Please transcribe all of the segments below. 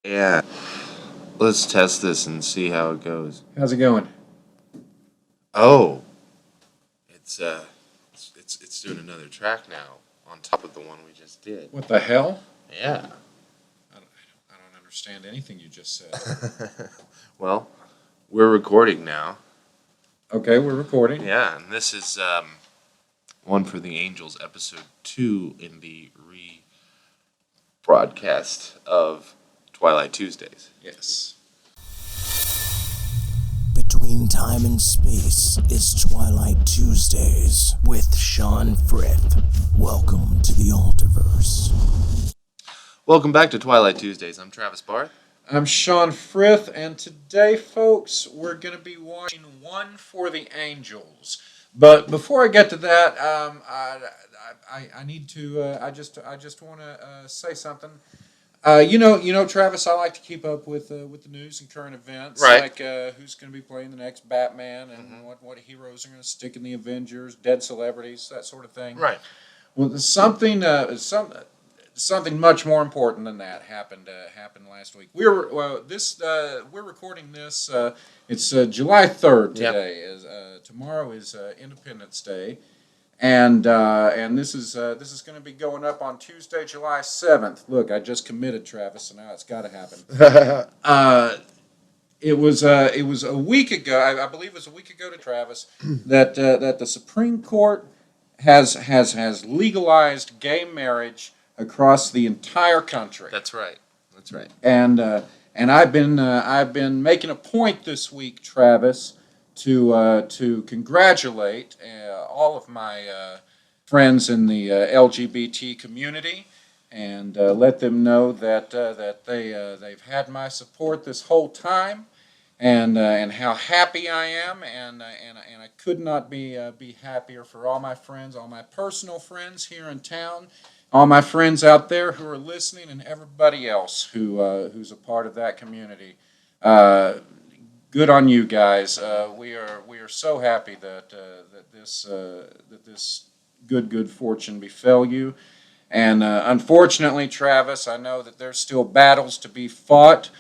Yeah, let's test this and see how it goes. How's it going? Oh, it's it's doing another track now on top of the one we just did. What the hell? Yeah. I don't understand anything you just said. Well, we're recording now. Okay, we're recording. Yeah, and this is One for the Angels, episode 2 in the rebroadcast of Twilight Tuesdays. Yes. Between time and space is Twilight Tuesdays with Sean Frith. Welcome to the Altiverse. Welcome back to Twilight Tuesdays. I'm Travis Barth. I'm Sean Frith, and today, folks, we're going to be watching One for the Angels. But before I get to that, I need to. I just want to say something. Travis, I like to keep up with the news and current events, Right. like who's going to be playing the next Batman and what heroes are going to stick in the Avengers, dead celebrities, that sort of thing. Right. Well, something much more important than that happened last week. We're recording this. It's July 3rd today. Tomorrow is Independence Day. And this is going to be going up on Tuesday, July 7th. Look, I just committed, Travis, so now it's got to happen. It was a week ago. I believe it was a week ago to Travis that the Supreme Court has legalized gay marriage across the entire country. That's right. That's right. And I've been making a point this week, Travis, to congratulate all of my friends in the LGBT community, and let them know that they've had my support this whole time, and how happy I am, and I could not be happier for all my friends, all my personal friends here in town, all my friends out there who are listening, and everybody else who's a part of that community. Good on you guys. We are so happy that this good fortune befell you. And unfortunately, Travis, I know that there's still battles to be fought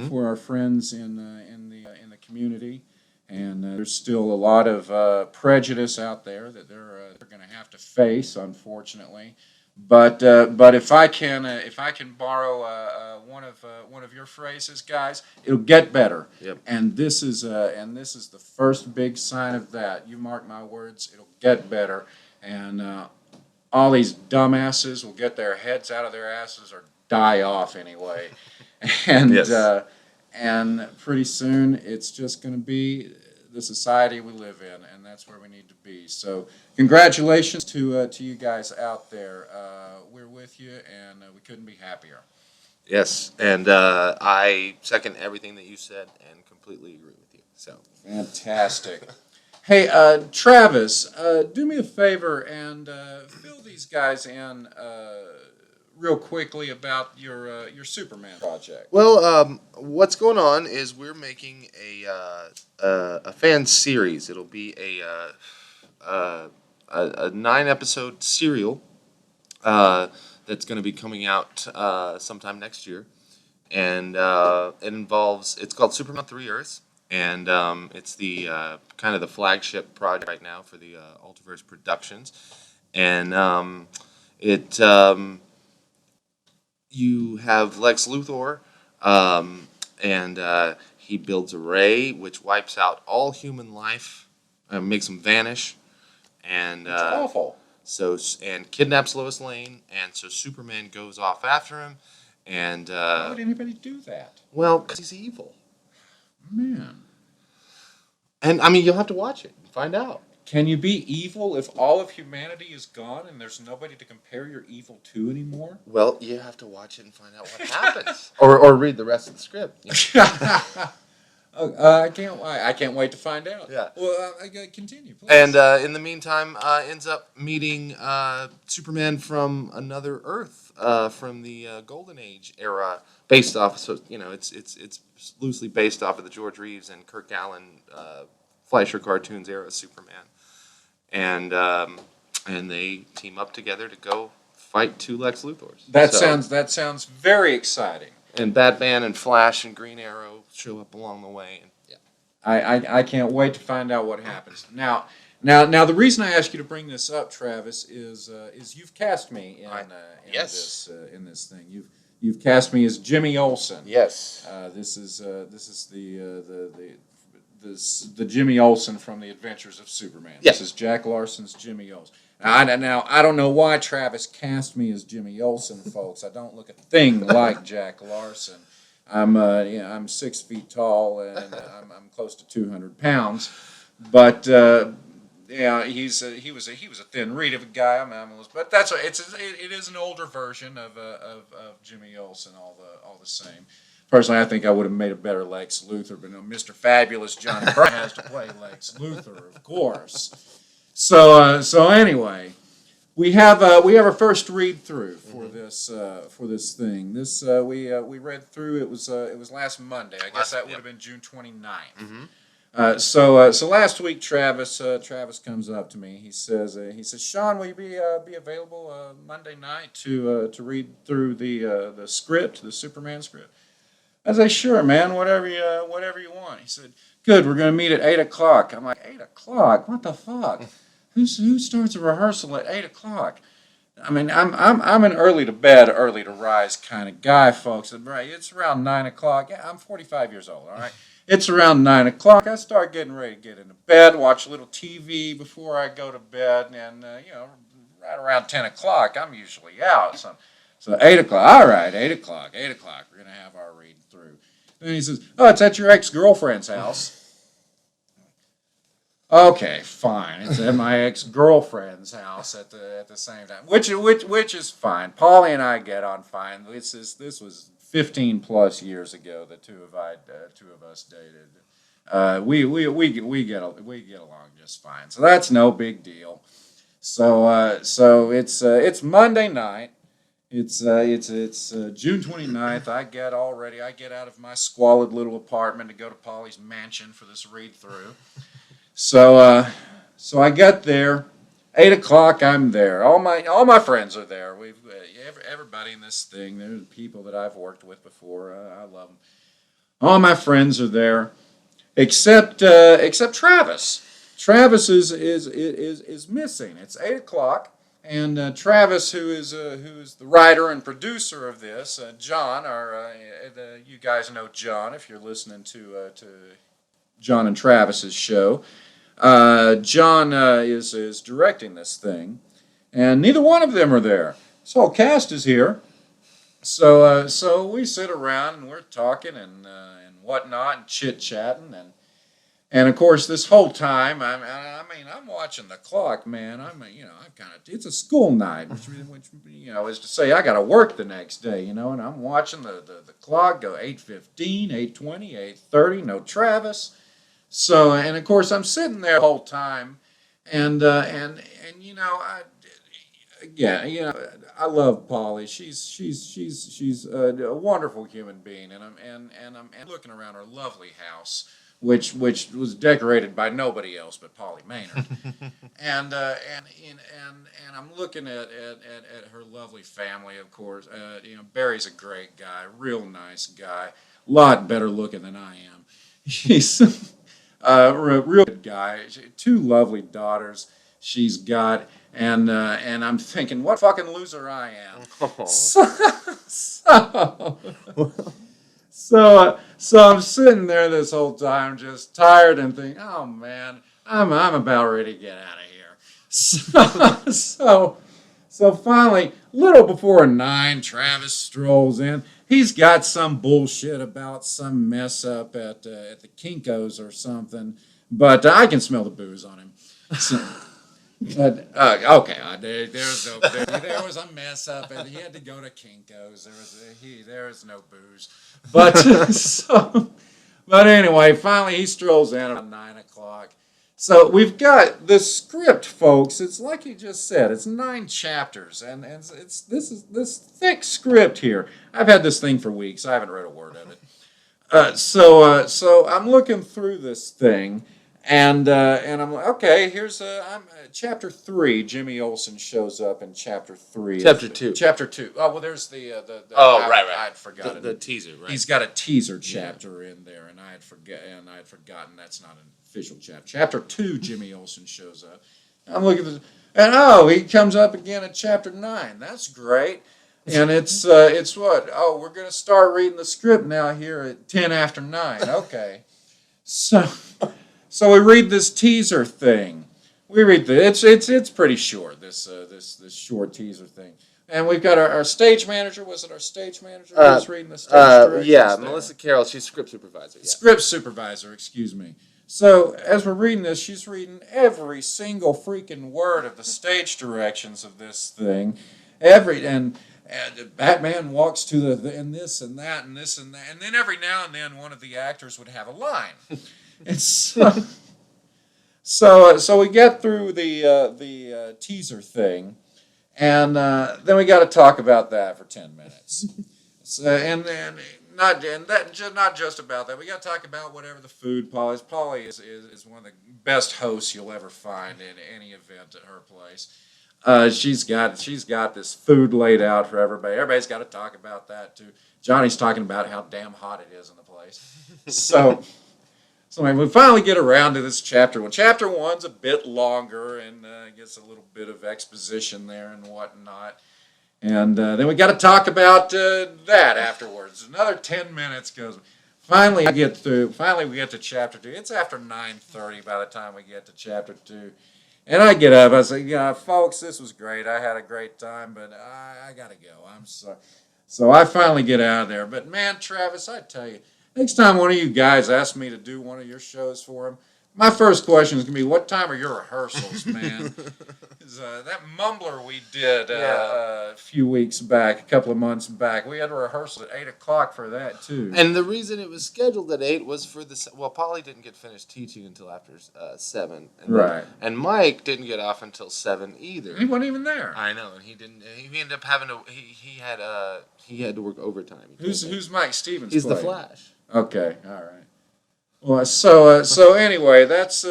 for our friends in the community, and there's still a lot of prejudice out there that they're going to have to face, unfortunately. But if I can borrow one of your phrases, guys, it'll get better. Yep. And this is the first big sign of that. You mark my words, it'll get better. And all these dumbasses will get their heads out of their asses or die off anyway. And Yes. And pretty soon it's just going to be the society we live in, and that's where we need to be. So congratulations to you guys out there. We're with you, and we couldn't be happier. Yes, and I second everything that you said and completely agree with you. So Fantastic. Hey, Travis, do me a favor and fill these guys in real quickly about your Superman project. well, what's going on is we're making a fan series. It'll be a 9-episode serial that's going to be coming out sometime next year, and it's called Superman 3 Earths, and it's the kind of the flagship project right now for the Altiverse Productions, and it you have Lex Luthor, and he builds a ray which wipes out all human life, makes them vanish, and It's awful. and kidnaps Lois Lane, and so Superman goes off after him, and Why would anybody do that? well, because he's evil, Man. and I mean you'll have to watch it and find out. Can you be evil if all of humanity is gone and there's nobody to compare your evil to anymore? Well, you have to watch it and find out what happens, or read the rest of the script. You know? I can't wait to find out. Yeah. Well, continue, please. And in the meantime, ends up meeting Superman from another Earth, from the Golden Age era, based off. So it's loosely based off of the George Reeves and Kirk Alyn Fleischer cartoons era Superman, and they team up together to go fight two Lex Luthors. That sounds very exciting. And Batman and Flash and Green Arrow show up along the way. I can't wait to find out what happens. Now, the reason I ask you to bring this up, Travis, is you've cast me in this thing. You've cast me as Jimmy Olsen. Yes. This is the Jimmy Olsen from the Adventures of Superman. Yeah. This is Jack Larson's Jimmy Olsen. Now I don't know why Travis cast me as Jimmy Olsen, folks. I don't look a thing like Jack Larson. I'm 6 feet tall and I'm close to 200 pounds, but he was a thin reed of a guy. But it is an older version of Jimmy Olsen all the same. Personally, I think I would have made a better Lex Luthor, but no, Mr. Fabulous Johnny Bryan has to play Lex Luthor, of course. So anyway. We have our first read through for this thing. This we read through. It was last Monday. I guess that would have been June 29th. Mm-hmm. So last week, Travis comes up to me. He says, Sean, will you be available Monday night to read through the script, the Superman script? I say, sure, man. Whatever you want. He said, good. We're going to meet at 8:00. I'm like, 8:00? What the fuck? Who starts a rehearsal at 8:00? I mean, I'm an early to bed, early to rise kind of guy, folks. It's around 9:00. Yeah, I'm 45 years old. All right, it's around 9:00. I start getting ready to get into bed, watch a little TV before I go to bed, and right around 10:00, I'm usually out. So 8:00. All right, 8:00. We're gonna have our read through. Then he says, "Oh, it's at your ex-girlfriend's house." Okay, fine. It's at my ex-girlfriend's house at the same time, which is fine. Polly and I get on fine. This was 15 plus years ago. The two of us dated. We get along just fine. So that's no big deal. So it's Monday night. It's June 29th. I get out of my squalid little apartment to go to Polly's mansion for this read through. So I get there, 8:00. I'm there. All my friends are there. We've everybody in this thing. They're people that I've worked with before. I love them. All my friends are there, except Travis. Travis is missing. It's 8:00, and Travis, who is the writer and producer of this, John. You guys know John if you're listening to John and Travis's show. John is directing this thing, and neither one of them are there. This whole cast is here, so we sit around and we're talking and whatnot and chit chatting and of course this whole time I'm watching the clock, man. It's a school night, which is to say I got to work the next day, and I'm watching the clock go 8:15, 8:20, 8:30. No Travis. So, and of course, I'm sitting there the whole time, and I love Polly. She's a wonderful human being, and I'm looking around her lovely house, which was decorated by nobody else but Polly Maynard, and I'm looking at her lovely family. Of course, Barry's a great guy, real nice guy, a lot better looking than I am. He's real good guy. Two lovely daughters she's got, and I'm thinking, what fucking loser I am. So I'm sitting there this whole time, just tired and thinking, oh man, I'm about ready to get out of here. So finally, little before 9, Travis strolls in. He's got some bullshit about some mess up at the Kinko's or something, but I can smell the booze on him. So, there was a mess up, and he had to go to Kinko's. There was no booze, but anyway, finally he strolls in at 9:00. So we've got the script, folks. It's like you just said. It's 9 chapters, and it's this thick script here. I've had this thing for weeks. I haven't read a word of it. So I'm looking through this thing, And I'm like, okay, here's chapter 3. Jimmy Olsen shows up in chapter 3. Chapter 2. Chapter 2. Oh well, there's the right. I'd forgotten The teaser, right? He's got a teaser chapter in there, and I had forgotten that's not an official chapter. Chapter 2, Jimmy Olsen shows up. I'm looking at this, and he comes up again in chapter 9. That's great. And it's what? Oh, we're gonna start reading the script now here at 10 after 9. Okay, so we read this teaser thing. We read it's pretty short. This short teaser thing. And we've got our stage manager. Was it our stage manager who was reading the stage directions? Yeah, there? Melissa Carroll. She's script supervisor. Yeah. Script supervisor, excuse me. So as we're reading this, she's reading every single freaking word of the stage directions of this thing. And Batman walks to and this and that and this and that, and then every now and then one of the actors would have a line. And so we get through the teaser thing. And then we got to talk about that for 10 minutes. Not just about that. We got to talk about whatever the food. Polly is one of the best hosts you'll ever find in any event at her place. She's got this food laid out for everybody. Everybody's got to talk about that too. Johnny's talking about how damn hot it is in the place. So we finally get around to this chapter 1. Chapter 1's a bit longer and gets a little bit of exposition there and whatnot. And then we got to talk about that afterwards. Another 10 minutes goes. Finally, we get to chapter 2. It's after 9:30 by the time we get to chapter 2. And I get up. I say, folks, this was great. I had a great time, but I got to go. I'm sorry. So I finally get out of there. But, man, Travis, I tell you, next time one of you guys asks me to do one of your shows for him, my first question is going to be, what time are your rehearsals, man? That mumbler we did a few weeks back, a couple of months back, we had a rehearsal at 8 o'clock for that, too. And the reason it was scheduled at 8 was for this. Well, Polly didn't get finished teaching until after 7. Right. And Mike didn't get off until 7 either. He wasn't even there. I know, and he didn't. He ended up having to. He had to work overtime. Who's Mike Stevens? He's playing? the Flash. Okay, all right. Well, so anyway, that's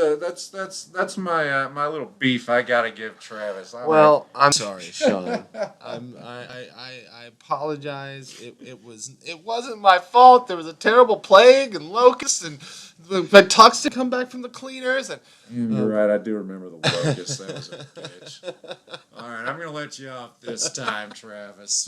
my little beef I gotta give Travis. I'm sorry, Sean. I apologize. It wasn't my fault. There was a terrible plague and locusts and the tucks to come back from the cleaners and. You're right. I do remember the locusts. That was a bitch. All right, I'm gonna let you off this time, Travis.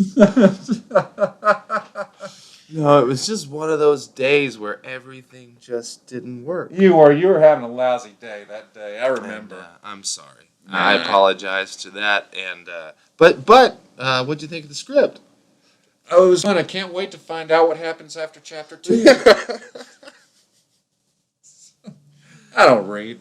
No, it was just one of those days where everything just didn't work. You were having a lousy day that day. I remember. And, I'm sorry. I apologize to that. And but what'd you think of the script? Oh, it was fun. I can't wait to find out what happens after chapter 2. I don't read.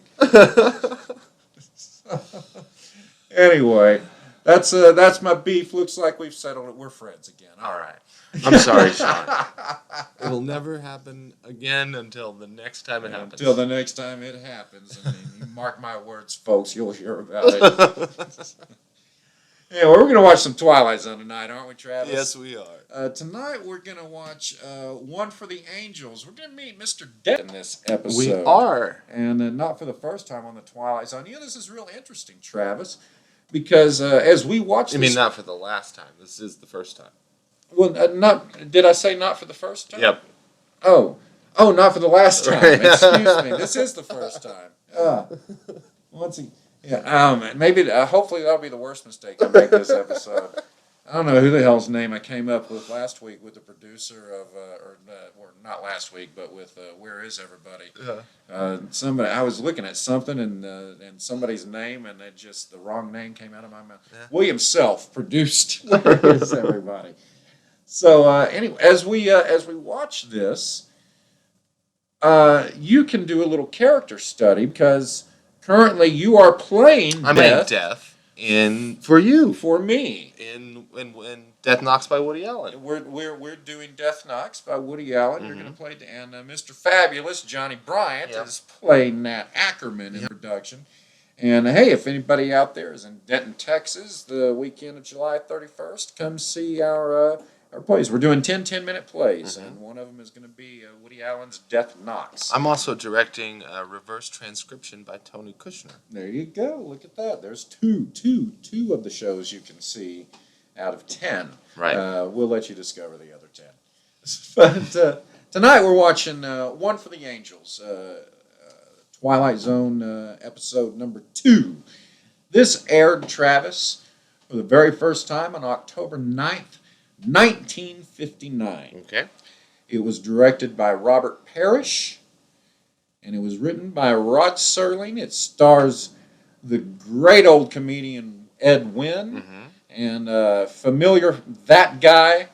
Anyway, that's my beef. Looks like we've settled it. We're friends again. All right. I'm sorry, Sean. It'll never happen again until the next time it happens. Until the next time it happens. I mean, you mark my words, folks, you'll hear about it. Yeah, well, we're going to watch some Twilight Zone tonight, aren't we, Travis? Yes, we are. Tonight we're going to watch One for the Angels. We're going to meet Mr. Depp in this episode. We are. And not for the first time on the Twilight Zone. This is real interesting, Travis, because as we watch You mean not for the last time. This is the first time. Well, did I say not for the first time? Yep. Oh, not for the last time. Excuse me. This is the first time. Maybe, hopefully that'll be the worst mistake I make this episode. I don't know who the hell's name I came up with last week with the producer of, or not last week, but with Where Is Everybody? Yeah. Somebody, I was looking at something and somebody's name, and it just the wrong name came out of my mouth. Yeah. William Self produced Where Is Everybody? So anyway, as we watch this, you can do a little character study because currently you are playing. I'm playing Death for me in Death Knocks by Woody Allen. We're doing Death Knocks by Woody Allen. Mm-hmm. You're going to play, and Mr. Fabulous Johnny Bryant is playing Nat Ackerman in production. And hey, if anybody out there is in Denton, Texas, the weekend of July 31st, come see our our plays. We're doing 10-minute plays, and one of them is going to be Woody Allen's Death Knocks. I'm also directing Reverse Transcription by Tony Kushner. There you go. Look at that. There's two of the shows you can see out of 10. Right. We'll let you discover the other 10. But tonight we're watching One for the Angels, Twilight Zone episode number 2. This aired, Travis, for the very first time on October 9th, 1959. Okay. It was directed by Robert Parrish, and it was written by Rod Serling. It stars the great old comedian Ed Wynn and familiar that guy,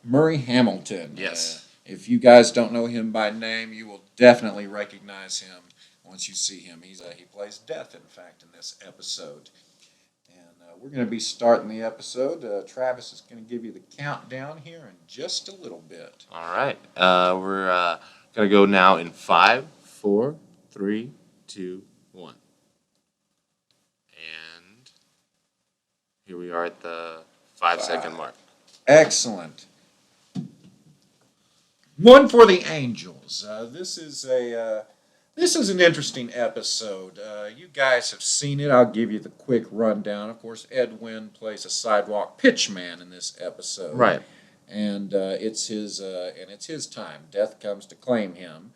Murray Hamilton. Yes. If you guys don't know him by name, you will definitely recognize him once you see him. He plays Death, in fact, in this episode. And we're going to be starting the episode. Travis is going to give you the countdown here in just a little bit. All right. We're going to go now in 5, 4, 3, 2, 1. And here we are at the 5-second mark. Excellent. One for the Angels. This is an interesting episode. You guys have seen it. I'll give you the quick rundown. Of course, Ed Wynn plays a sidewalk pitchman in this episode. Right. And it's his time. Death comes to claim him,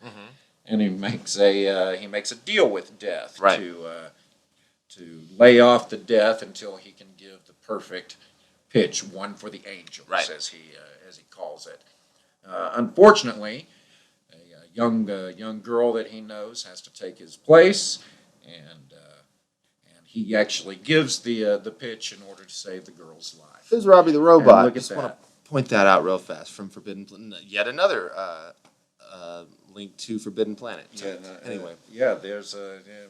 and he makes a deal with Death Right. to lay off the Death until he can give the perfect pitch, one for the Angels, Right. as he calls it. Unfortunately, a young girl that he knows has to take his place, and he actually gives the pitch in order to save the girl's life. This is Robbie the Robot. And look at Just that. want to point that out real fast from Forbidden Planet. Yet another link to Forbidden Planet. Anyway. There's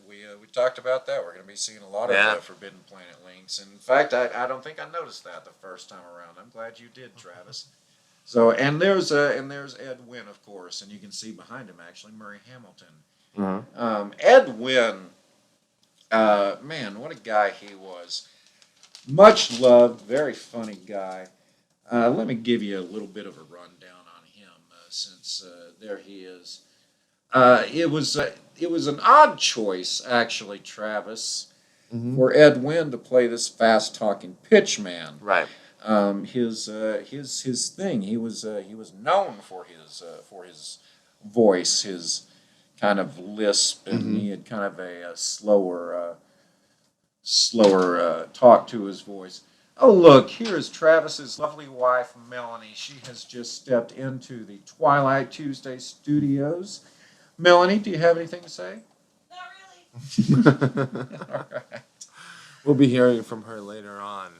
we talked about that. We're going to be seeing a lot Yeah. of Forbidden Planet links. And in fact, I don't think I noticed that the first time around. I'm glad you did, Travis. So there's Ed Wynn, of course, and you can see behind him actually Murray Hamilton. Ed Wynn, man, what a guy he was. Much loved, very funny guy. Let me give you a little bit of a rundown on him, since there he is. It was an odd choice, actually, Travis, for Ed Wynn to play this fast-talking pitchman. Right. His thing. He was known for his voice, his kind of lisp, and he had kind of a slower talk to his voice. Oh, look, here is Travis's lovely wife, Melanie. She has just stepped into the Twilight Tuesday studios. Melanie, do you have anything to say? Not really. All right. We'll be hearing from her later on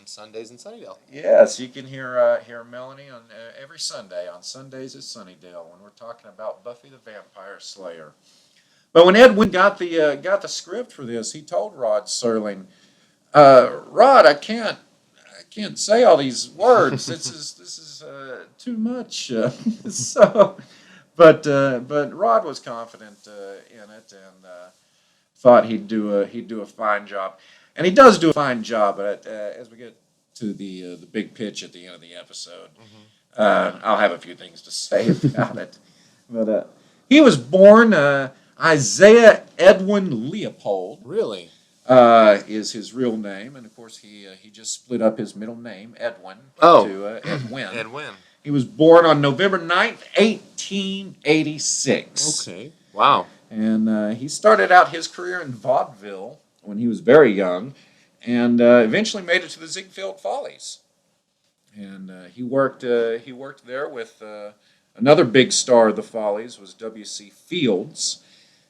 Sundays in Sunnydale. Yes, you can hear Melanie on every Sunday on Sundays at Sunnydale when we're talking about Buffy the Vampire Slayer. But when Ed Wynn got the script for this, he told Rod Serling, "Rod, I can't say all these words. This is too much." But Rod was confident in it and thought he'd do a fine job, and he does do a fine job. But as we get to the big pitch at the end of the episode, I'll have a few things to say about it. But he was born Isaiah Edwin Leopold. Really? Is his real name, and of course he just split up his middle name Edwin Oh. to Ed Wynn. Ed Wynn. He was born on November 9th, 1886. Okay. Wow. And he started out his career in vaudeville when he was very young, and eventually made it to the Ziegfeld Follies. And he worked there with another big star of the Follies was W.C. Fields.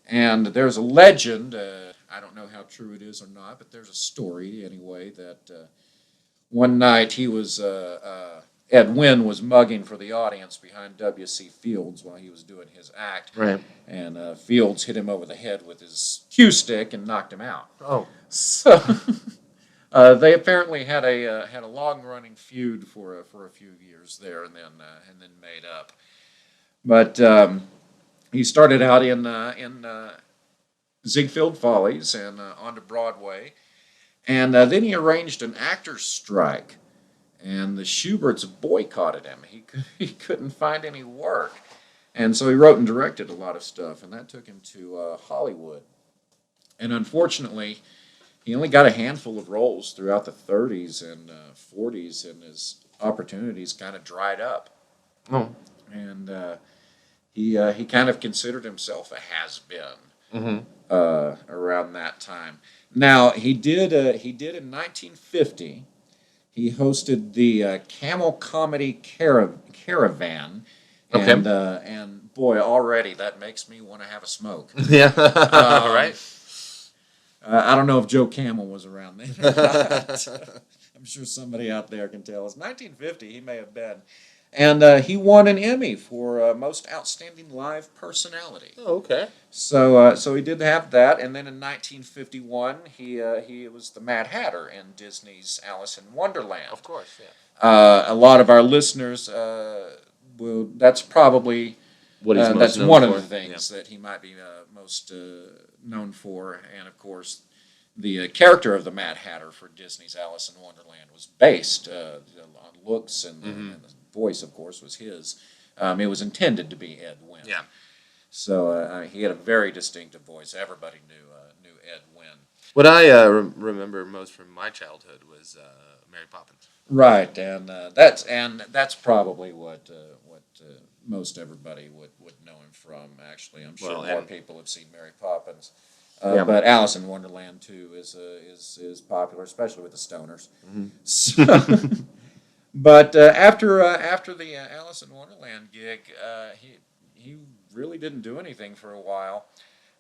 And there's a legend, I don't know how true it is or not, but there's a story anyway that one night Ed Wynn was mugging for the audience behind W.C. Fields while he was doing his act. Right. And Fields hit him over the head with his cue stick and knocked him out. Oh. So they apparently had a long-running feud for a few years there, and then made up. But he started out in Ziegfeld Follies and onto Broadway, and then he arranged an actors' strike. and the Schuberts boycotted him. He couldn't find any work. And so he wrote and directed a lot of stuff, and that took him to Hollywood. And unfortunately, he only got a handful of roles throughout the 30s and 40s, and his opportunities kind of dried up. Oh. And he kind of considered himself a has-been around that time. Now, he did in 1950, he hosted the Camel Comedy Caravan. Okay. And boy, already that makes me want to have a smoke. Yeah. Right. I don't know if Joe Camel was around then or not. I'm sure somebody out there can tell us. 1950, he may have been. And he won an Emmy for Most Outstanding Live Personality. Oh, okay. So he did have that. And then in 1951, he was the Mad Hatter in Disney's Alice in Wonderland. Of course, yeah. A lot of our listeners... that's probably What he's most that's known one for. of the things that he might be most known for, and of course, the character of the Mad Hatter for Disney's Alice in Wonderland was based on looks, and the voice, of course, was his. It was intended to be Ed Wynn. Yeah. So he had a very distinctive voice. Everybody knew Ed Wynn. What I remember most from my childhood was Mary Poppins. Right, and that's probably what most everybody would know him from. Actually, I'm sure more people have seen Mary Poppins, but Alice in Wonderland too is popular, especially with the stoners. Mm-hmm. So, but after the Alice in Wonderland gig, he really didn't do anything for a while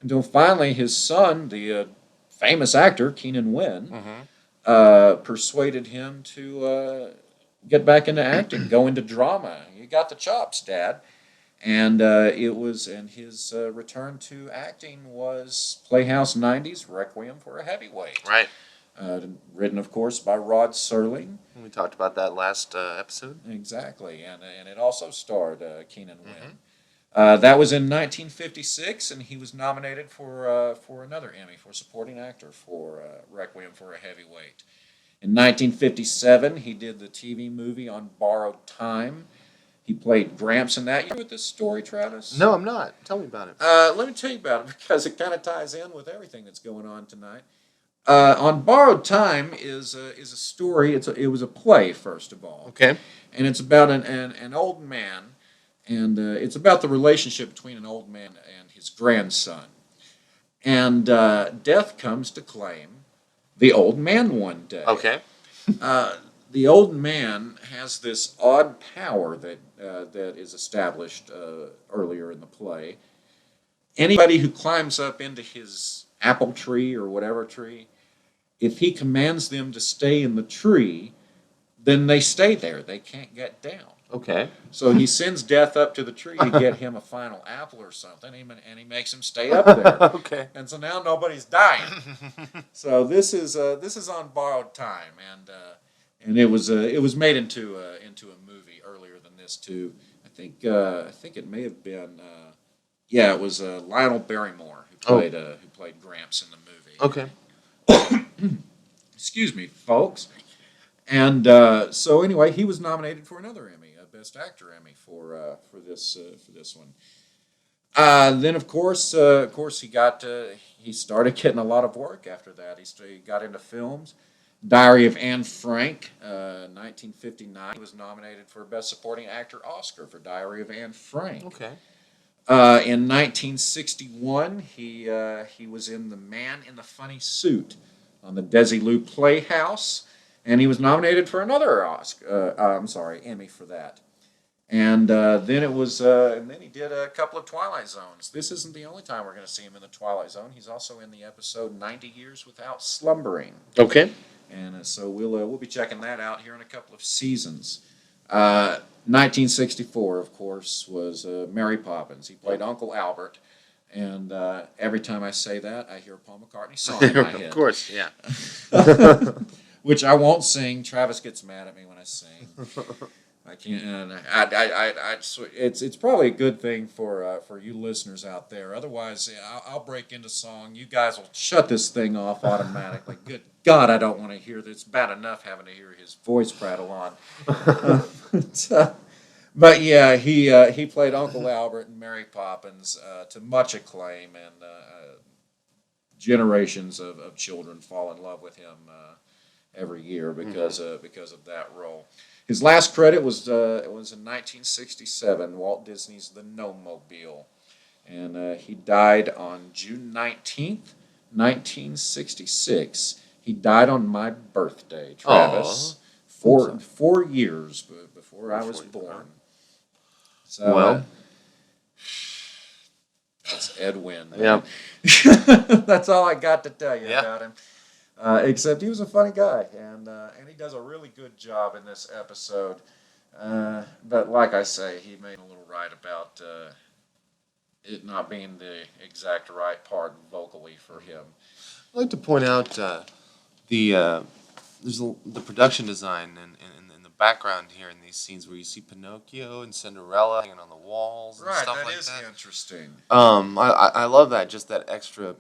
until finally his son, the famous actor Keenan Wynn. Persuaded him to get back into acting, go into drama. You got the chops, Dad. And his return to acting was Playhouse 90's Requiem for a Heavyweight. Right. Written, of course, by Rod Serling. We talked about that last episode. Exactly, and it also starred Keenan Wynn. That was in 1956, and he was nominated for another Emmy for supporting actor for Requiem for a Heavyweight. In 1957, he did the TV movie On Borrowed Time. He played Gramps in that. You know with this story, Travis? No, I'm not. Tell me about it. Let me tell you about it because it kind of ties in with everything that's going on tonight. On Borrowed Time is a story. It was a play, first of all. Okay. And it's about an old man. And it's about the relationship between an old man and his grandson. And death comes to claim the old man one day. Okay. The old man has this odd power that is established earlier in the play. Anybody who climbs up into his apple tree or whatever tree, if he commands them to stay in the tree, then they stay there. They can't get down. Okay. So he sends Death up to the tree to get him a final apple or something, and he makes him stay up there. Okay. And so now nobody's dying. So this is On Borrowed Time, and it was made into a movie earlier than this too. I think it may have been it was Lionel Barrymore who played Gramps in the movie. Okay. Excuse me, folks. And so anyway, he was nominated for another Emmy, a Best Actor Emmy for this one. Then of course he started getting a lot of work after that. He got into films. Diary of Anne Frank, 1959. He was nominated for Best Supporting Actor Oscar for Diary of Anne Frank. Okay. In 1961, he was in The Man in the Funny Suit on the Desilu Playhouse. And he was nominated for another Emmy for that. And then he did a couple of Twilight Zones. This isn't the only time we're going to see him in the Twilight Zone. He's also in the episode 90 Years Without Slumbering. Okay. And so we'll be checking that out here in a couple of seasons. 1964, of course, was Mary Poppins. He played Uncle Albert. And every time I say that, I hear a Paul McCartney song in my head. Of course, yeah. Which I won't sing. Travis gets mad at me when I sing. I can't. It's probably a good thing for you listeners out there. Otherwise, I'll break into song. You guys will shut this thing off automatically. Good God, I don't want to hear this. It's bad enough having to hear his voice prattle on. But yeah, he played Uncle Albert and Mary Poppins to much acclaim, and generations of children fall in love with him every year because of that role. His last credit was in 1967, Walt Disney's The Gnome-Mobile, and he died on June 19th, 1966. He died on my birthday, Travis. Aww. 4 years before I was born. So Well, that's Ed Wynn. yeah. That's all I got to tell you Yeah. about him. Except he was a funny guy, and he does a really good job in this episode. But like I say, he made a little right about it not being the exact right part vocally for him. I'd like to point out the production design and in the background here in these scenes where you see Pinocchio and Cinderella hanging on the walls and stuff like that. That is interesting. I love that, just that extra,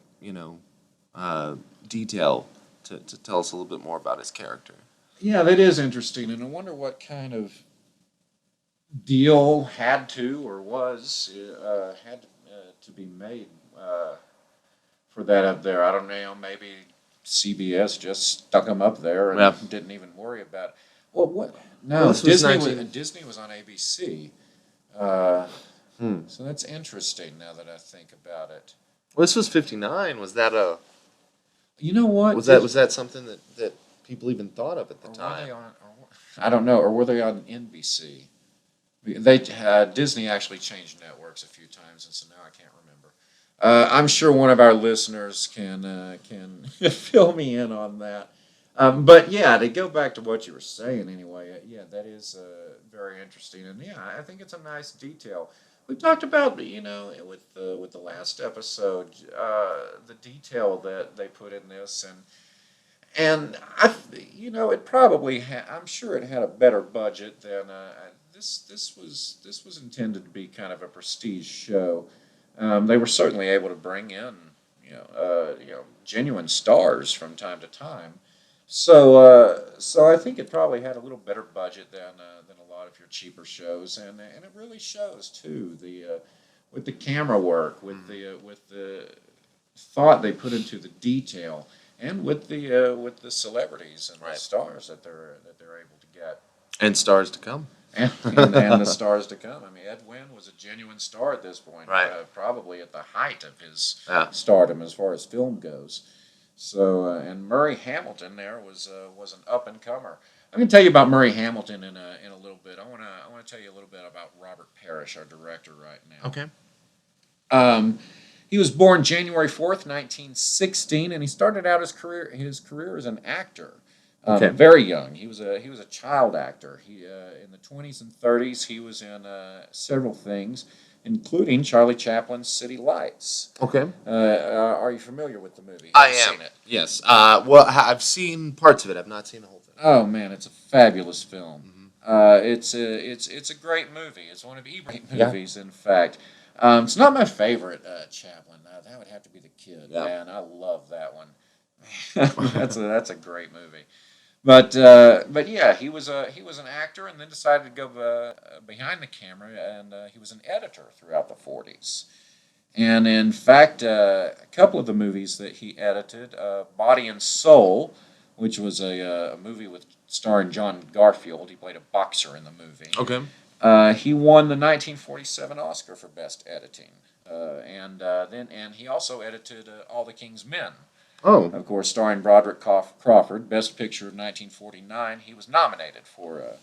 detail to tell us a little bit more about his character. Yeah, that is interesting, and I wonder what kind of deal had to or was to be made for that up there. I don't know. Maybe CBS just stuck him up there and didn't even worry about it. Well, what? No, Well, Disney was on ABC. So that's interesting now that I think about it. Well, this was 59. Was that You know what? was that something that people even thought of at the Or were time? they on, I don't know. Or were they on NBC? They Disney actually changed networks a few times, and so now I can't remember. I'm sure one of our listeners can fill me in on that. But yeah, to go back to what you were saying anyway, yeah, that is very interesting, and yeah, I think it's a nice detail. We talked about, with the last episode, the detail that they put in this, and it probably I'm sure it had a better budget than this was intended to be kind of a prestige show. They were certainly able to bring in genuine stars from time to time. So I think it probably had a little better budget than a lot of your cheaper shows, and it really shows too with the camera work, with the thought they put into the detail, and with the celebrities and the stars that they're able to get, And stars to come. and the stars to come. I mean, Ed Wynn was a genuine star at this point, Right. Probably at the height of his Yeah. stardom as far as film goes. So, and Murray Hamilton there was an up and comer. I'm going to tell you about Murray Hamilton in a little bit. I want to tell you a little bit about Robert Parrish, our director, right now. Okay. He was born January 4th, 1916, and he started out his career as an actor. Very young. He was a child actor. He in the 20s and 30s he was in several things, including Charlie Chaplin's City Lights. Okay. Are you familiar with the movie? I Have you am. seen it? Yes. Well, I've seen parts of it. I've not seen the whole thing. Oh man, it's a fabulous film. It's a great movie. It's one of the great movies, in fact. It's not my favorite Chaplin. That would have to be The Kid. Yeah. Man, I love that one. that's a great movie. But yeah, he was an actor, and then decided to go behind the camera, and he was an editor throughout the 40s. And in fact, a couple of the movies that he edited, Body and Soul, which was a movie starring John Garfield. He played a boxer in the movie. Okay. He won the 1947 Oscar for Best Editing, and he also edited All the King's Men. Oh. Of course, starring Broderick Crawford, Best Picture of 1949. He was nominated for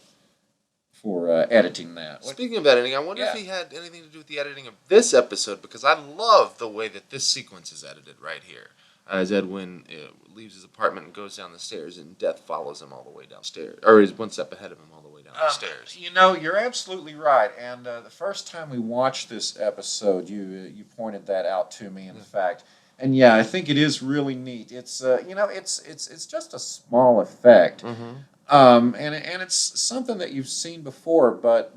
editing that. Speaking of editing, I wonder if he had anything to do with the editing of this episode, because I love the way that this sequence is edited right here. As Edwin leaves his apartment and goes down the stairs, and Death follows him all the way downstairs, or is one step ahead of him all the way down the stairs. You're absolutely right. And the first time we watched this episode, you pointed that out to me. In fact, and yeah, I think it is really neat. It's it's just a small effect. And it's something that you've seen before, but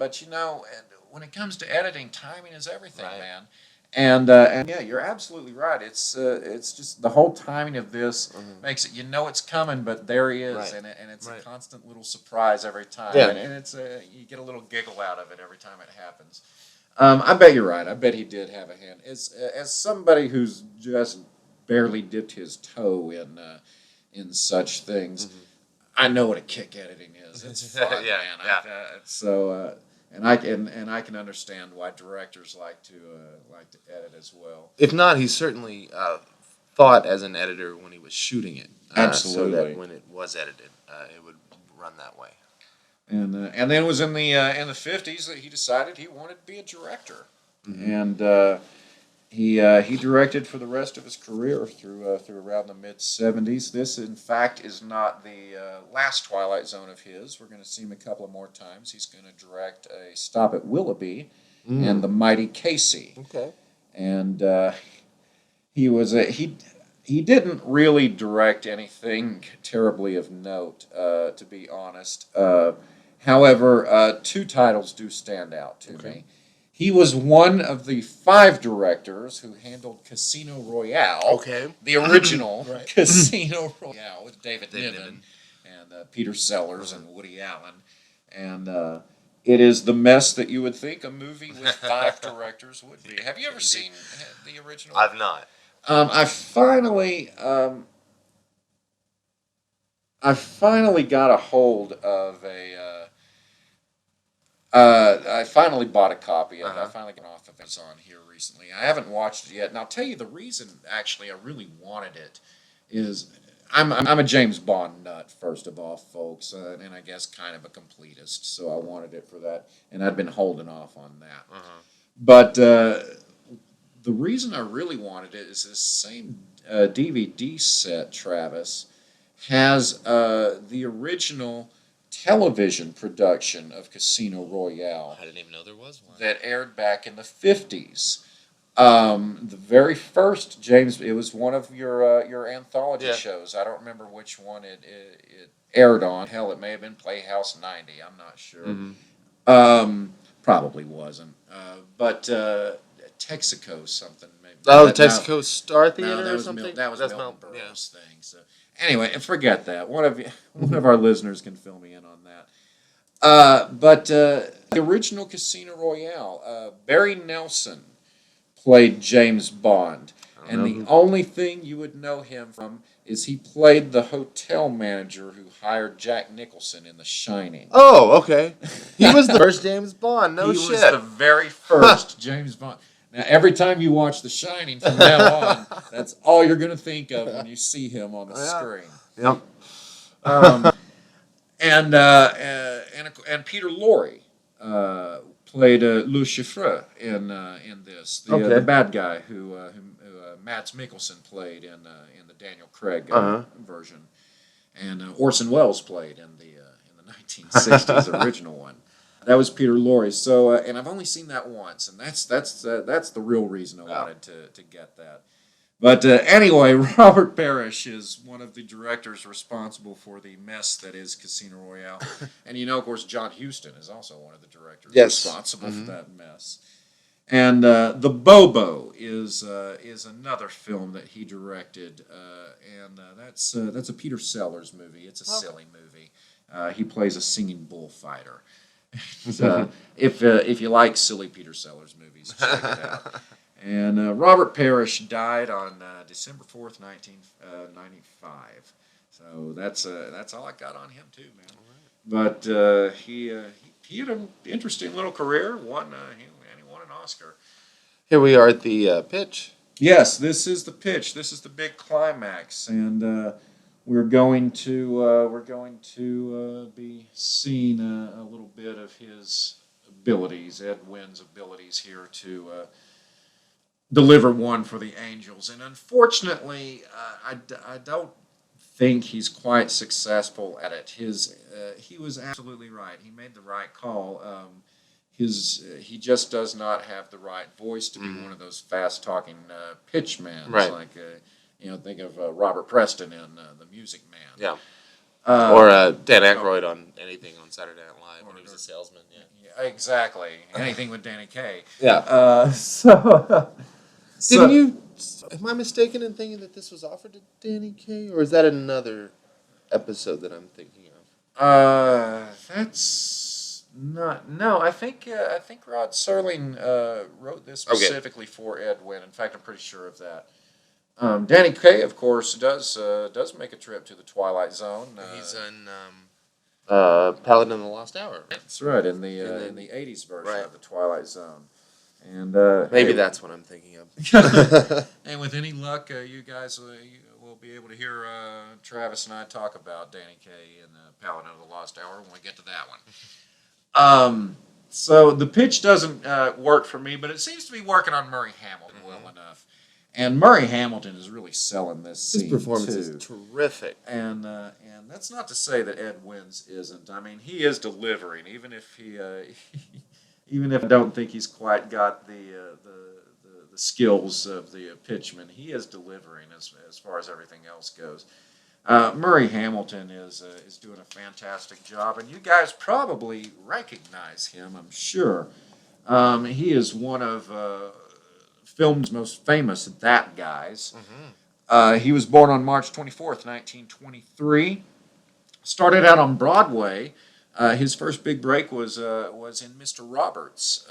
when it comes to editing, timing is everything, Right. man. And yeah, you're absolutely right. It's just the whole timing of this makes it, it's coming, but there he is, Right. and it's Right. a constant little surprise every time, Yeah. and it's you get a little giggle out of it every time it happens. I bet you're right. I bet he did have a hand. As somebody who's just barely dipped his toe in such things. I know what a kick editing is. It's fun, Yeah, man. yeah. And I can understand why directors like to edit as well. If not, he certainly thought as an editor when he was shooting it. So Absolutely. that when it was edited, it would run that way. And then it was in the 50s that he decided he wanted to be a director, and he directed for the rest of his career through around the mid 70s. This, in fact, is not the last Twilight Zone of his. We're going to see him a couple of more times. He's going to direct a Stop at Willoughby and The Mighty Casey. Okay. And he didn't really direct anything terribly of note, to be honest. However, two titles do stand out to me. He was one of the 5 directors who handled Casino Royale, Okay. the original Right. Casino Royale with David David Niven and Peter Sellers and Woody Allen. And it is the mess that you would think a movie with 5 directors would be. Have you ever seen the original? I've not. I finally got a hold of I finally bought a copy of it. I finally got off of Amazon here recently. I haven't watched it yet, and I'll tell you the reason. Actually, I really wanted it is I'm a James Bond nut, first of all, folks, and I guess kind of a completist. So I wanted it for that, and I'd been holding off on that. But the reason I really wanted it is this same DVD set, Travis, has the original television production of Casino Royale I didn't even know there was one. that aired back in the 50s. The very first James, it was one of your anthology shows. I don't remember which one it aired on. Hell, it may have been Playhouse 90. I'm not sure. Probably wasn't. But Texaco something. Maybe. Oh, Texaco Star Theater No, that or was something? That was That's Milton Mel- Berle's thing. So anyway, forget that. One of our listeners can fill me in on that. But the original Casino Royale, Barry Nelson played James Bond, and the only thing you would know him from is he played the hotel manager who hired Jack Nicholson in The Shining. Oh, okay. He was the first James Bond. No he shit. was the very first James Bond. Now, every time you watch The Shining from now on, that's all you're going to think of when you see him on the screen. Yep. And Peter Lorre played Louis Chiffre in this, the bad guy who Mads Mikkelsen played in the Daniel Craig version, and Orson Welles played in the 1960s original one. That was Peter Lorre. So, and I've only seen that once, and that's the real reason I wanted to get that. But anyway, Robert Parrish is one of the directors responsible for the mess that is Casino Royale. And of course, John Huston is also one of the directors responsible for that mess. And The Bobo is another film that he directed, and that's a Peter Sellers movie. It's a silly movie. He plays a singing bullfighter. So if you like silly Peter Sellers movies, check it out. And Robert Parrish died on December 4th, 1995. So that's all I got on him too, man. But he had an interesting little career. He won an Oscar. Here we are at the pitch. Yes, this is the pitch. This is the big climax, and we're going to be seeing a little bit of his abilities, Ed Wynn's abilities here to deliver one for the Angels. And unfortunately, I don't think he's quite successful at it. He was absolutely right. He made the right call. He just does not have the right voice to be one of those fast-talking pitchmans. Right. Like, think of Robert Preston in The Music Man. Yeah. Or Dan Aykroyd on anything on Saturday Night Live when he was a salesman. Yeah, exactly. Anything with Danny Kaye. Yeah. Didn't you? Am I mistaken in thinking that this was offered to Danny Kaye, or is that another episode that I'm thinking of? That's not. No, I think Rod Serling wrote this specifically for Ed Wynn. In fact, I'm pretty sure of that. Danny Kaye, of course, does make a trip to the Twilight Zone. He's in Paladin of the Lost Hour. Right? That's right, in the '80s version of the Twilight Zone. And maybe that's what I'm thinking of. And with any luck, you guys will be able to hear Travis and I talk about Danny Kaye and Paladin of the Lost Hour when we get to that one. So the pitch doesn't work for me, but it seems to be working on Murray Hamilton well enough. And Murray Hamilton is really selling this scene. His performance too. is terrific. And that's not to say that Ed Wynn's isn't. I mean, he is delivering, even if even if I don't think he's quite got the skills of the pitchman. He is delivering as far as everything else goes. Murray Hamilton is doing a fantastic job, and you guys probably recognize him, I'm sure. He is one of film's most famous that guys. He was born on March 24th, 1923. Started out on Broadway. His first big break was in Mr. Roberts,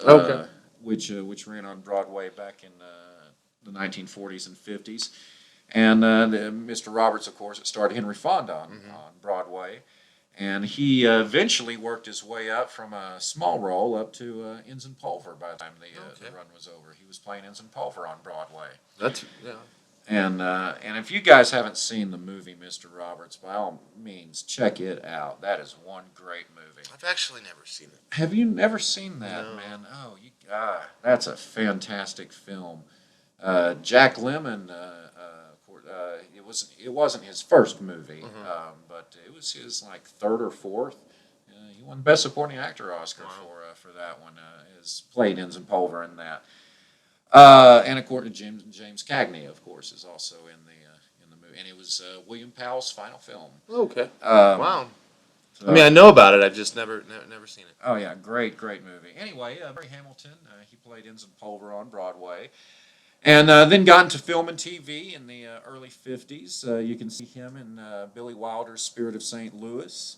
which ran on Broadway back in the 1940s and 50s. And Mr. Roberts, of course, starred Henry Fonda on Broadway. And he eventually worked his way up from a small role up to Ensign Pulver by the time the run was over. He was playing Ensign Pulver on Broadway. And if you guys haven't seen the movie Mr. Roberts, by all means, check it out. That is one great movie. I've actually never seen it. Have you never seen that, No. man? Oh, that's a fantastic film. Jack Lemmon, it wasn't his first movie, but it was his third or fourth. He won Best Supporting Actor Oscar for that one. Has played Ensign Pulver in that. And according to James Cagney, of course, is also in the movie, and it was William Powell's final film. Okay. Wow. So, I mean, I know about it. I've just never seen it. Oh yeah, great movie. Anyway, Murray Hamilton, he played Ensign Pulver on Broadway, and then got into film and TV in the early '50s. You can see him in Billy Wilder's Spirit of St. Louis,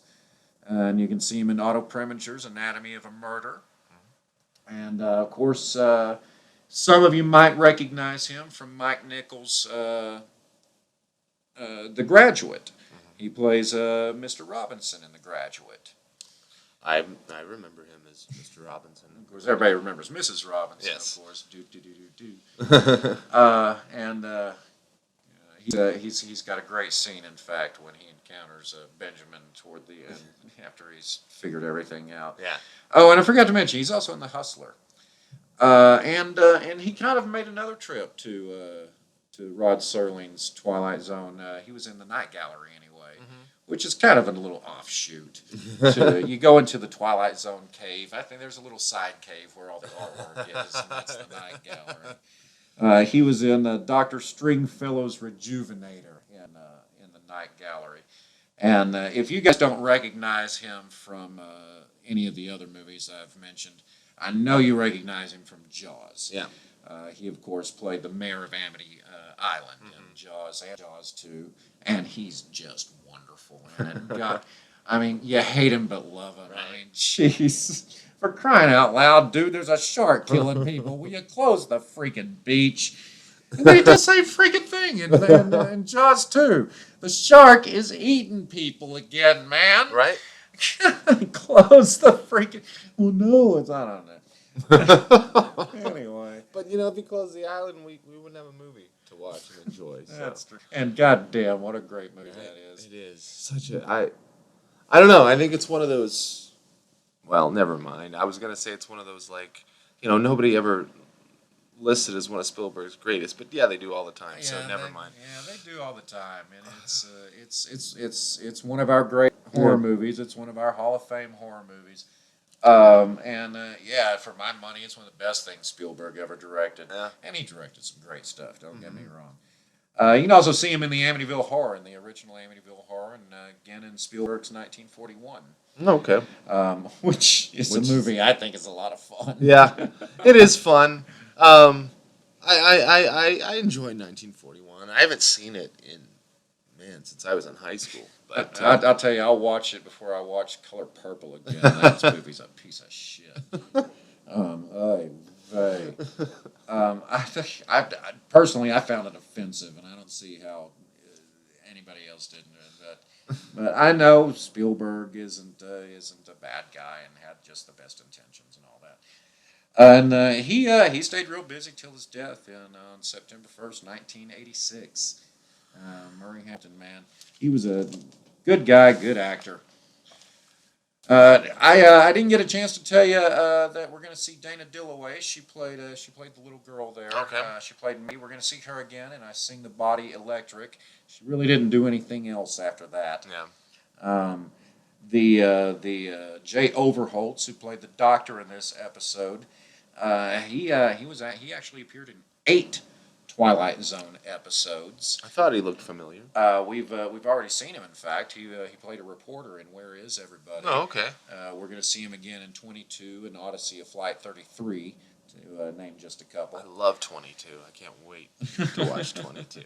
and you can see him in Otto Preminger's Anatomy of a Murder, and of course. Some of you might recognize him from Mike Nichols' The Graduate. He plays Mr. Robinson in The Graduate. I remember him as Mr. Robinson. Of course, everybody remembers Mrs. Robinson, Yes. of course. He's got a great scene, in fact, when he encounters Benjamin toward the end after he's figured everything out. Yeah. Oh, and I forgot to mention, he's also in The Hustler. And he kind of made another trip to Rod Serling's Twilight Zone. He was in the Night Gallery anyway, which is kind of a little offshoot. You go into the Twilight Zone cave. I think there's a little side cave where all the artwork is, and that's the Night Gallery. He was in Dr. Stringfellow's Rejuvenator in the Night Gallery. And if you guys don't recognize him from any of the other movies I've mentioned, I know you recognize him from Jaws. Yeah. He, of course, played the mayor of Amity Island in Jaws and Jaws 2, and he's just wonderful. And God, I mean, you hate him but love him. Right. I mean, jeez. For crying out loud, dude, there's a shark killing people. Will you close the freaking beach? And they did the same freaking thing in Jaws 2. The shark is eating people again, man. Right? Close the freaking... Well, no, it's not on there. Anyway. But, if you close the island, we wouldn't have a movie to watch and enjoy. So. That's true. And goddamn, what a great movie that is. It is. Such a... I don't know. I think it's one of those... Well, never mind. I was going to say it's one of those, nobody ever listed as one of Spielberg's greatest, but yeah, they do all the time, so never mind. Yeah, they do all the time, and it's one of our great horror movies. It's one of our Hall of Fame horror movies. For my money, it's one of the best things Spielberg ever directed. Yeah. And he directed some great stuff, don't get me wrong. You can also see him in the Amityville Horror, in the original Amityville Horror, and again in Spielberg's 1941. Okay. Which is a movie I think is a lot of fun. Yeah, it is fun. I enjoy 1941. I haven't seen it since I was in high school. But I'll tell you, I'll watch it before I watch Color Purple again. That movie's a piece of shit. Personally, I found it offensive, and I don't see how anybody else didn't. But I know Spielberg isn't a bad guy and had just the best intentions and all that. And he stayed real busy till his death on September 1st, 1986. Murray Hampton, man, he was a good guy, good actor. I didn't get a chance to tell you that we're going to see Dana Dillaway. She played the little girl there. Okay. She played me. We're going to see her again, and I Sing the Body Electric. She really didn't do anything else after that. yeah. The Jay Overholtz, who played the doctor in this episode, he actually appeared in 8 Twilight Zone episodes. I thought he looked familiar. We've already seen him. In fact, he played a reporter in Where Is Everybody? Oh, okay. We're going to see him again in 22 and Odyssey of Flight 33, to name just a couple. I love 22. I can't wait to watch 22.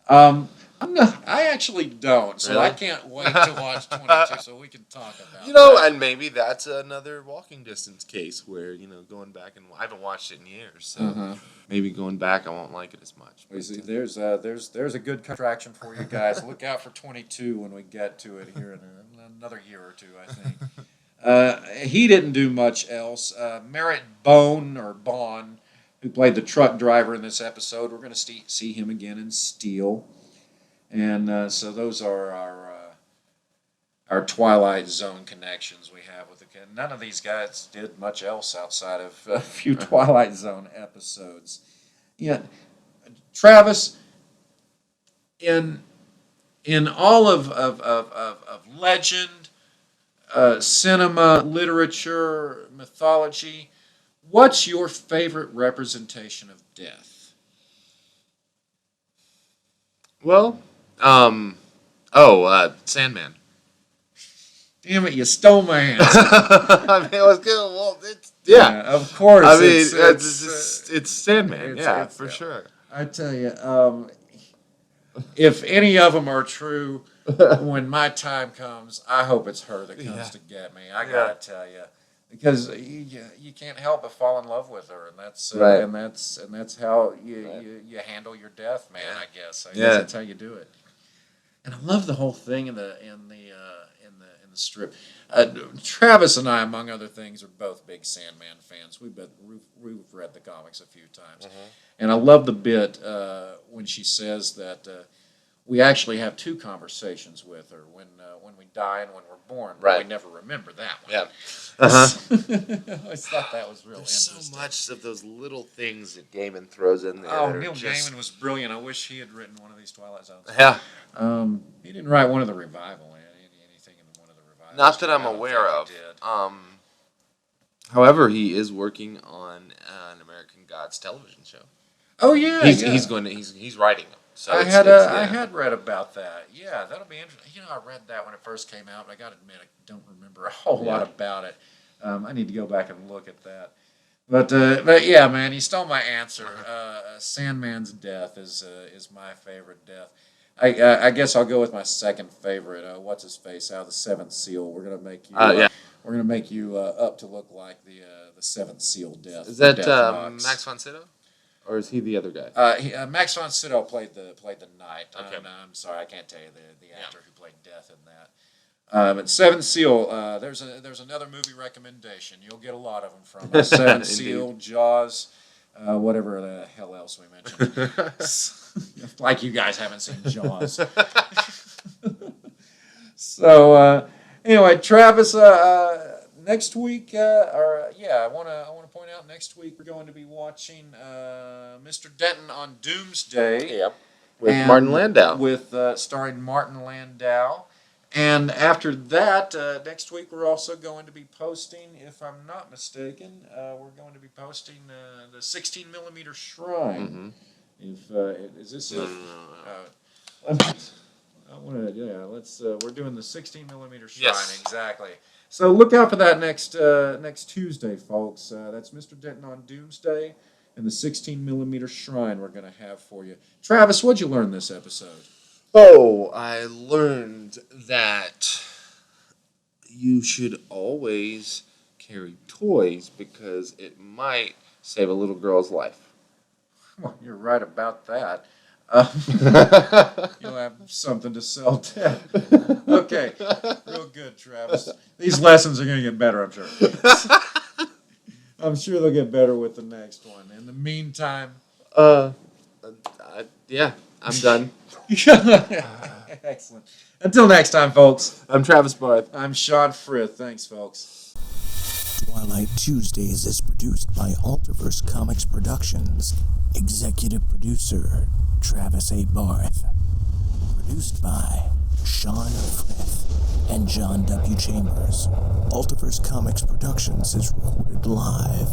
I actually don't, so Really? I can't wait to watch 22, so we can talk about And maybe that's another Walking Distance case where, going back and I haven't watched it in years, so maybe going back I won't like it as much. You see, there's a good contraction for you guys. Look out for 22 when we get to it here in another year or two, I think. He didn't do much else. Merritt Bone, who played the truck driver in this episode, we're going to see him again in Steel. And so those are our Twilight Zone connections we have with the kid. None of these guys did much else outside of a few Twilight Zone episodes. Yeah, Travis, in all of legend, cinema, literature, mythology, what's your favorite representation of death? Well, Sandman. Damn it, you stole my answer. I mean, it was good. Well, Of course. I mean, it's Sandman. For sure. I tell you, if any of them are true, when my time comes, I hope it's her that comes to get me. I gotta tell you, because you can't help but fall in love with her, and that's right. and that's how you handle your death, man. I guess that's how you do it. And I love the whole thing in the strip. Travis and I, among other things, are both big Sandman fans. We've read the comics a few times, and I love the bit when she says that we actually have 2 conversations with her when we die and when we're born. Right. We never remember that one. Yeah. I always thought that was real interesting. So much of those little things that Gaiman throws in there. Oh, Neil Gaiman was brilliant. I wish he had written one of these Twilight Zones. Yeah. He didn't write one of the revival. Anything in one of the revivals. Not that I'm aware of. However, he is working on an American Gods television show. Oh yeah, he's writing them. So I had read about that. Yeah, that'll be interesting. I read that when it first came out, but I got to admit I don't remember a whole lot about it. I need to go back and look at that. But yeah, man, you stole my answer. Sandman's death is my favorite death. I guess I'll go with my second favorite. What's his face out of the Seventh Seal? We're gonna make you. We're gonna make you up to look like the Seventh Seal death. Is that Max von Sydow? Or is he the other guy? Max von Sydow played the Knight. Okay. I'm sorry, I can't tell you the actor who played Death in that. But Seventh Seal, there's another movie recommendation. You'll get a lot of them from us. Seventh Seal, Jaws, whatever the hell else we mentioned. Like you guys haven't seen Jaws. So anyway, Travis, next week, I want to point out next week we're going to be watching Mr. Denton on Doomsday. Yep. With Martin Landau. With starring Martin Landau. And after that, next week we're also going to be posting, if I'm not mistaken, we're going to be posting the 16 millimeter Shrine. If is this it? No. I want to. Yeah, let's. We're doing the 16 millimeter shrine. Yes. Exactly. So look out for that next Tuesday, folks. That's Mr. Denton on Doomsday and the 16 millimeter shrine we're going to have for you. Travis, what'd you learn this episode? Oh, I learned that you should always carry toys because it might save a little girl's life. Well, you're right about that. You'll have something to sell, Ted. Okay, real good, Travis. These lessons are going to get better, I'm sure. I'm sure they'll get better with the next one. In the meantime, Yeah, I'm done. excellent. Until next time, folks. I'm Travis Barth. I'm Sean Frith. Thanks, folks. Twilight Tuesdays is produced by Altiverse Comics Productions. Executive producer, Travis A. Barth. Produced by Sean Frith and John W. Chambers. Altiverse Comics Productions is recorded live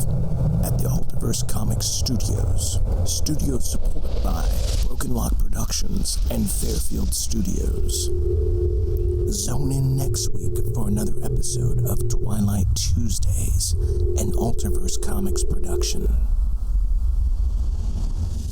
at the Altiverse Comics Studios. Studio support by Broken Lock Productions and Fairfield Studios. Zone in next week for another episode of Twilight Tuesdays, an Altiverse Comics production.